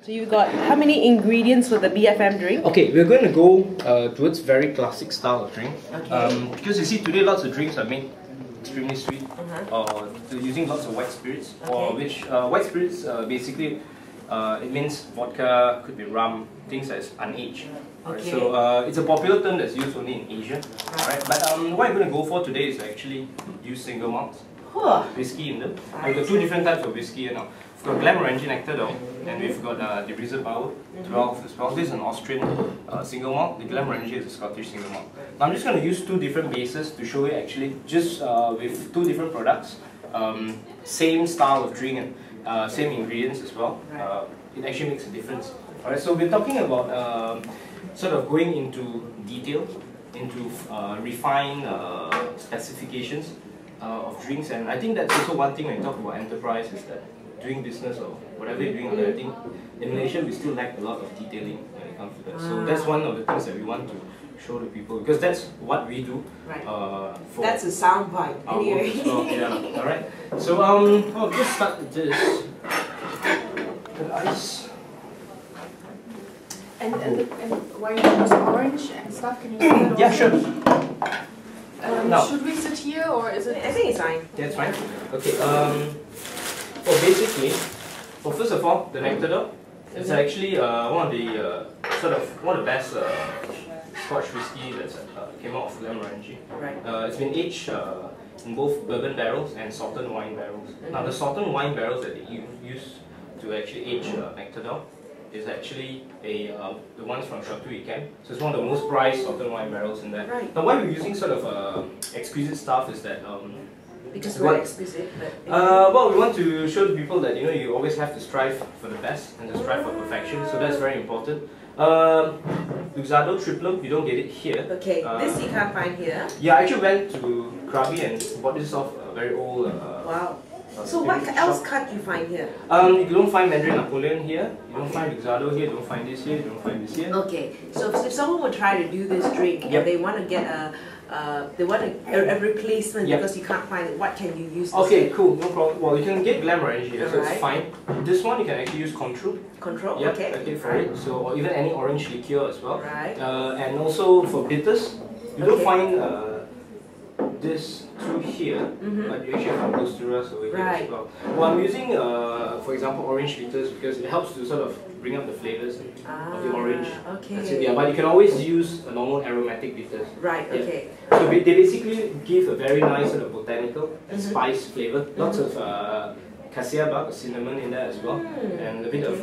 So you've got how many ingredients for the BFM drink? Okay, we're going to go towards very classic style of drink. Okay. Because you see today lots of drinks are made extremely sweet, or they're using lots of white spirits, or which white spirits basically it means vodka, could be rum, things that's unaged. Okay. So it's a popular term that's used only in Asia. Right. But what I'm going to go for today is actually use single malts, whiskey in them. We've got two different types of whiskey now. We've got Glenmorangie Nectar though, and we've got the Reserve Power 12 as well. This is an Austrian single malt. The Glenmorangie is a Scottish single malt. Now I'm just going to use two different bases to show you actually just with two different products, same style of drink and same ingredients as well. It actually makes a difference. Alright, so we're talking about sort of going into detail, into refined specifications of drinks, and I think that's also one thing when you talk about enterprise is that doing business or whatever you're doing, I think in Malaysia we still lack a lot of detailing when it comes to that. So that's one of the things that we want to show to people because that's what we do. For that's a soundbite. Anyway. Well, yeah. All right. So I'll just start with this. The ice. And why you use orange and stuff? Can you say that also? Yeah, sure. Now, should we sit here or is it? I think it's fine. Yeah, it's fine. Okay. Well, basically, well, first of all, the Nectar is actually one of the one of the best Scotch whiskey that's came out of Glenmorangie. Right. It's been aged in both bourbon barrels and softened wine barrels. Now, the softened wine barrels that they use to actually age Nectar is actually the ones from Chateau Yquem. So it's one of the most prized softened wine barrels in there. Right. Now, why we're using sort of exquisite stuff is that because we're exquisite. But well, we want to show to people that you always have to strive for the best and to strive for perfection. So that's very important. Luxardo Triple, you don't get it here. okay, this you can't find here. Yeah, I actually went to Krabi and bought this off a very old. Wow. So what else can't you find here? You don't find Mandarin Napoleon here. You don't find Luxardo here. You don't find this here. You don't find this here. Okay, so if someone would try to do this drink and they want to get a replacement because you can't find it, what can you use? Okay, cool, no problem. Well, you can get Glenmorangie here, so it's fine. This one you can actually use Control. Control, yeah, okay. For it. So, or even any orange liqueur as well. Right. And also for bitters, you don't find this through here, but you actually have Angostura over here as well. Well, I'm using, for example, orange bitters because it helps to sort of bring up the flavors of the orange. Okay. That's it, yeah, but you can always use a normal aromatic bitters. Right, okay. So they basically give a very nice sort of botanical and spice flavor. Lots of cassia bark, cinnamon in there as well, and a bit of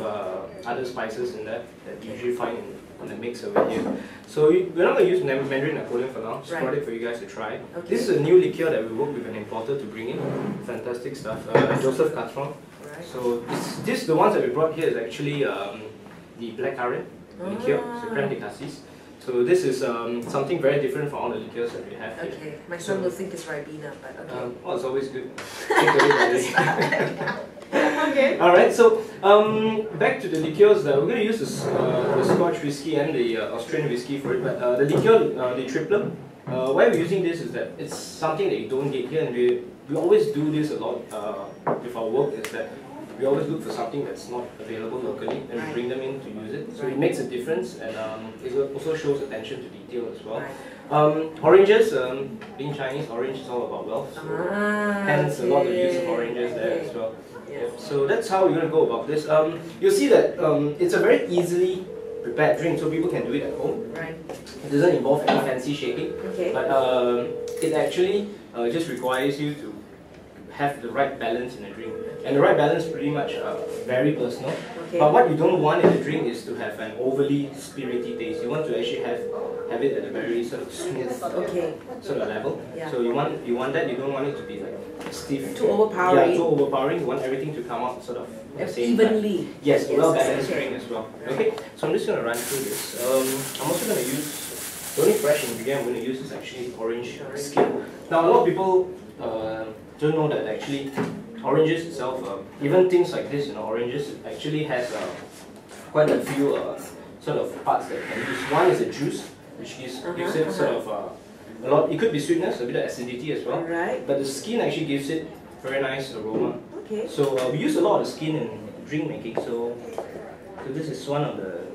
other spices in there that you usually find in the mix over here. So we're not going to use Mandarin Napoleon for now. Just brought it for you guys to try. Okay. This is a new liqueur that we worked with an importer to bring in. Fantastic stuff. Joseph Catron. So this the ones that we brought here is actually the blackcurrant liqueur, so creme de cassis. So this is something very different from all the liqueurs that we have here. Okay, my son will think it's Ribena, but okay. Oh, it's always good. Okay. Alright, so back to the liqueurs. We're going to use the Scotch whiskey and the Australian whiskey for it, but the liqueur, the Tripler, why we're using this is that it's something that you don't get here, and we always do this a lot with our work, is that we always look for something that's not available locally and we bring them in to use it. So it makes a difference, and it also shows attention to detail as well. Oranges, being Chinese, orange is all about wealth. So hence a lot of use of oranges there as well. So that's how we're going to go about this. You'll see that it's a very easily prepared drink, so people can do it at home. It doesn't involve any fancy shaking, but it actually just requires you to have the right balance in a drink. And the right balance is pretty much very personal. But what you don't want in a drink is to have an overly spirity taste. You want to actually have it at a very sort of smooth sort of level. So you want that. You don't want it to be like stiff. Too overpowering. Yeah, too overpowering. You want everything to come out sort of the same evenly. time. Yes, a well balanced drink as well. Okay, so I'm just going to run through this. I'm also going to use the only fresh ingredient I'm going to use is actually orange skin. Now a lot of people don't know that actually oranges itself, even things like this, oranges actually has quite a few sort of parts that can use. One is the juice, which gives it sort of a lot. It could be sweetness, a bit of acidity as well. But the skin actually gives it very nice aroma. So we use a lot of the skin in drink making. So So this is one of the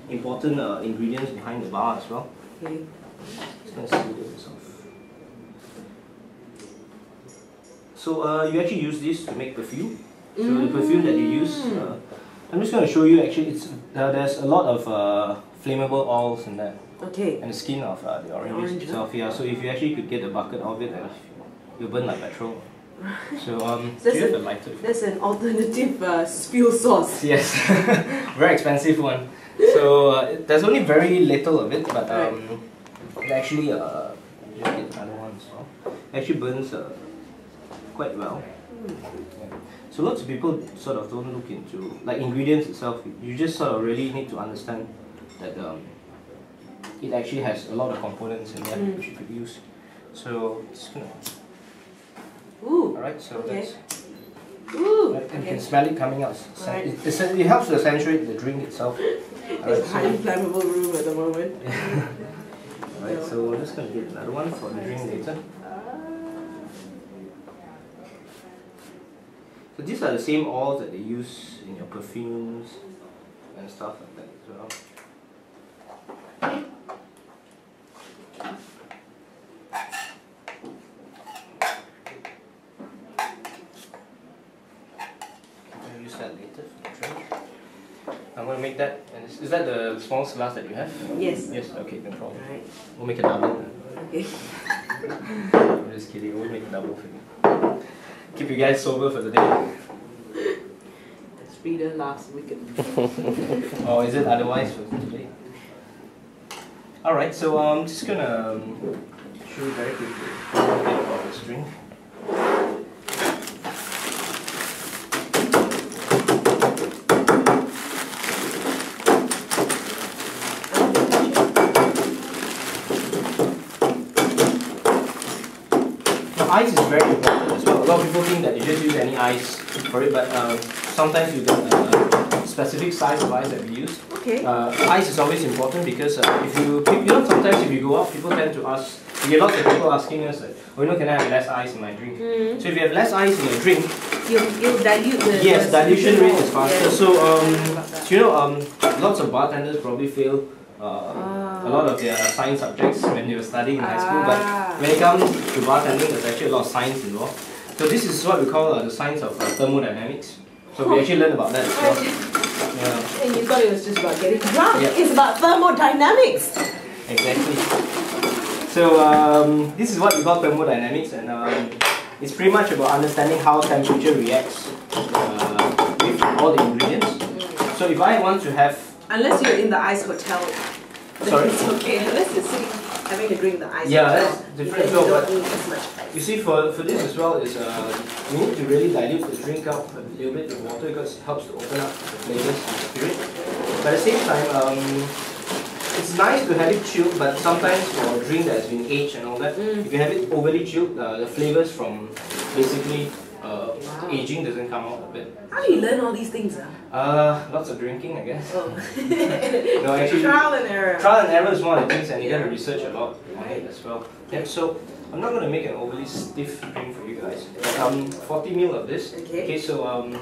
important ingredients behind the bar as well. Okay. Just gonna seal this off. So you actually use this to make perfume. So the perfume that you use, I'm just going to show you. Actually, it's there's a lot of flammable oils in there. Okay. And the skin of the oranges itself. Yeah. So if you actually could get a bucket of it, you'll burn like petrol. So do you have a lighter? That's an alternative spill sauce. Yes, very expensive one. So there's only very little of it, but it actually just get another one as well. It actually burns quite well. Yeah. So lots of people sort of don't look into like ingredients itself. You just sort of really need to understand that it actually has a lot of components in there which you could use. So just gonna. Ooh. Alright, so okay. that's. Ooh. Right, and you can smell it coming out. It helps to accentuate the drink itself. It's a highly flammable room at the moment. Alright, so we're just gonna get another one for the drink later. So these are the same oils that they use in your perfumes and stuff like that as well. I'll use that later for the drink. I'm going to make that. And is that the smallest glass that you have? Yes. Yes, okay, no problem. Right. We'll make a double. Okay. I'm just kidding, we'll make a double for you. Keep you guys sober for the day. Reader laughs wicked. Or is it otherwise for today? Alright, so I'm just gonna show you very quickly a bit about this drink. Now, ice is very important as well. A lot of people think that you just use any ice for it, but sometimes you get a specific size of ice that we use. Okay. Ice is always important because if you sometimes if you go out, people tend to ask. We get lots of people asking us like, oh, can I have less ice in my drink? So if you have less ice in your drink, you'll dilute the. yes, dilution rate is faster. Yes. So lots of bartenders probably fail a lot of their science subjects when they were studying in high school. But when it comes to bartending, there's actually a lot of science involved. So this is what we call the science of thermodynamics. So we actually learned about that as well. Yeah. And you thought it was just about getting drunk. Yeah. It's about thermodynamics. Exactly. So this is what we call thermodynamics, and it's pretty much about understanding how temperature reacts with all the ingredients. So if I want to have... Unless you're in the ice hotel, then Sorry? it's okay. Unless you're sitting having a drink in the ice Yeah, hotel, that's different. then No, you don't but need as much ice. you see, for this as well is we need to really dilute the drink out a little bit with water because it helps to open up the flavors in the spirit. But at the same time, it's nice to have it chilled, but sometimes for a drink that has been aged and all that, if you have it overly chilled, the flavors from basically aging doesn't come out a bit. How do you learn all these things? Lots of drinking, I guess. Oh. No, actually, Trial and error. trial and error is one of the things, and you got to research a lot on it as well. Yeah, so I'm not going to make an overly stiff drink for you guys. 40 ml of this. Okay. So alright.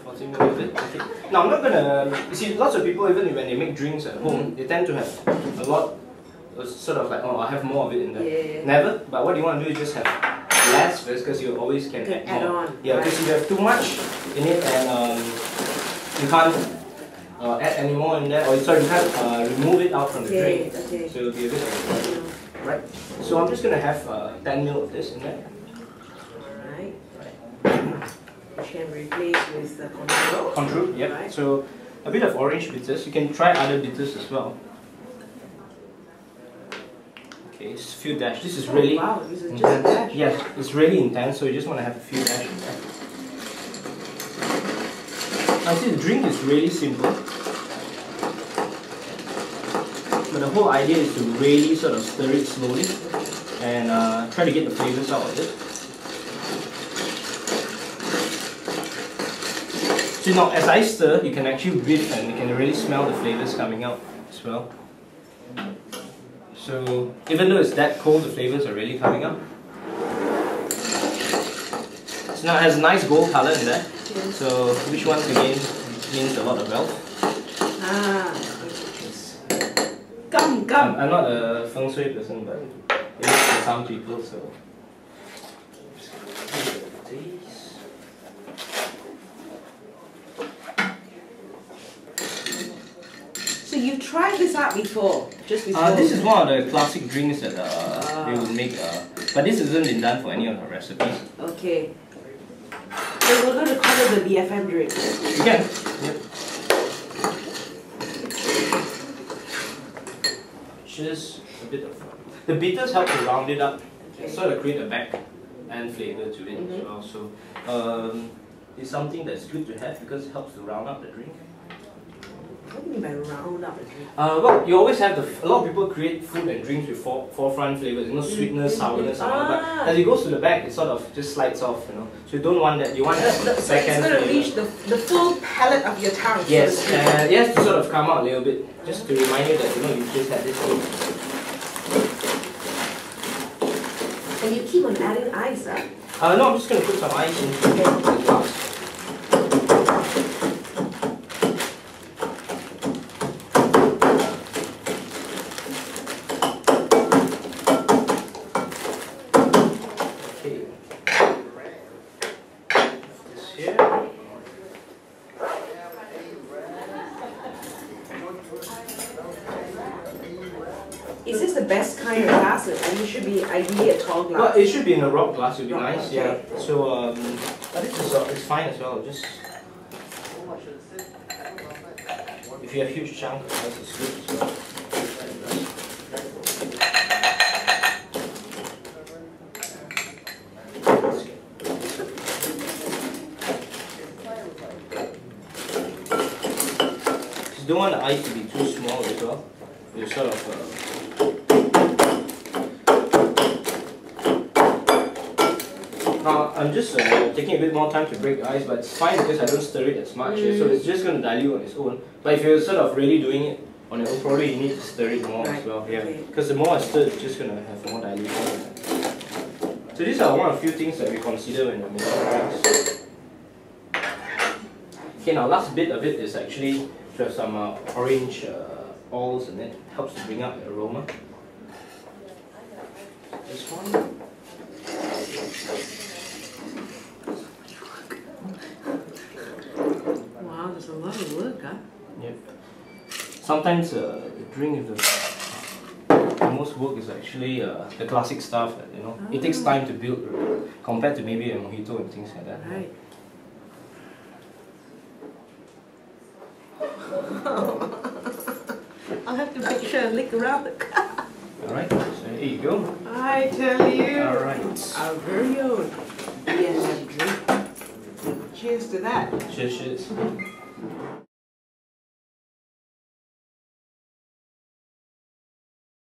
40 ml of it. Okay. Now I'm not gonna. You see, lots of people even when they make drinks at home, they tend to have a lot. Sort of like, oh, I have more of it in there. Yeah. Never. But what you want to do is just have less first, because you always can add more. On. Yeah, because if you have too much in it and you can't add any more in there, or sorry, you can't remove it out from the drink. Okay. So it'll be a bit of a right. So I'm just gonna have 10 ml of this in there. Alright. Which can replace with the control. Control, yep. Right. So a bit of orange bitters. You can try other bitters as well. Okay, it's a few dash. This is really wow, this is intense. just a dash. Yes, it's really intense, so you just want to have a few dash in there. I see the drink is really simple, but the whole idea is to really sort of stir it slowly and try to get the flavors out of it. So now, as I stir, you can actually whiff and you can really smell the flavors coming out as well. So even though it's that cold, the flavors are really coming out. So now it has a nice gold color in there. So which once again means a lot of wealth. Ah, come. I'm not a feng shui person, but it is for some people. So. So you tried this out before, just before? This is one of the classic drinks that they would make, but this hasn't been done for any of the recipes. Okay. So we're going to call it the BFM drink. You can. Yep. Just a bit of the bitters help to round it up, sort of create a back and flavor to it as well. So it's something that's good to have because it helps to round up the drink. What do you mean by round up a drink? Well, you always have a lot of people create food and drinks with forefront flavors, you know, sweetness, sourness, and all. But as it goes to the back, it sort of just slides off, you know. So you don't want that. You want that So it's back-end going to flavor. reach the full palate of your tongue. Yes, and it has to sort of come out a little bit, just to remind you that you know you just had this thing. And you keep on adding ice, huh? No, I'm just going to put some ice into the glass. Is this the best kind of glass? And it should be ideally a tall glass. Well, it should be in a rock glass, it would be Rock, nice, okay. yeah. So, but this is it's fine as well, just... If you have huge chunk of ice, it's good as well. You don't want the ice to be too small as well. You sort of I'm just taking a bit more time to break the ice, but it's fine because I don't stir it as much, so it's just going to dilute on its own. But if you're sort of really doing it on your own, probably you need to stir it more as well. Yeah, because the more I stir, it's just going to have more dilution. So these are one of the few things that we consider when we're making drinks. Okay, now last bit of it is actually to have some orange oils in it. Helps to bring up the aroma. This one. Wow, there's a lot of work, huh? Yep. Sometimes the drink with the most work is actually the classic stuff that, you know, it takes time to build compared to maybe a mojito and things like that. Right. I'll have to make sure and lick around the cup. Alright, so here you go. I tell you. Alright. Our very own BFM drink. Cheers to that. Cheers, cheers.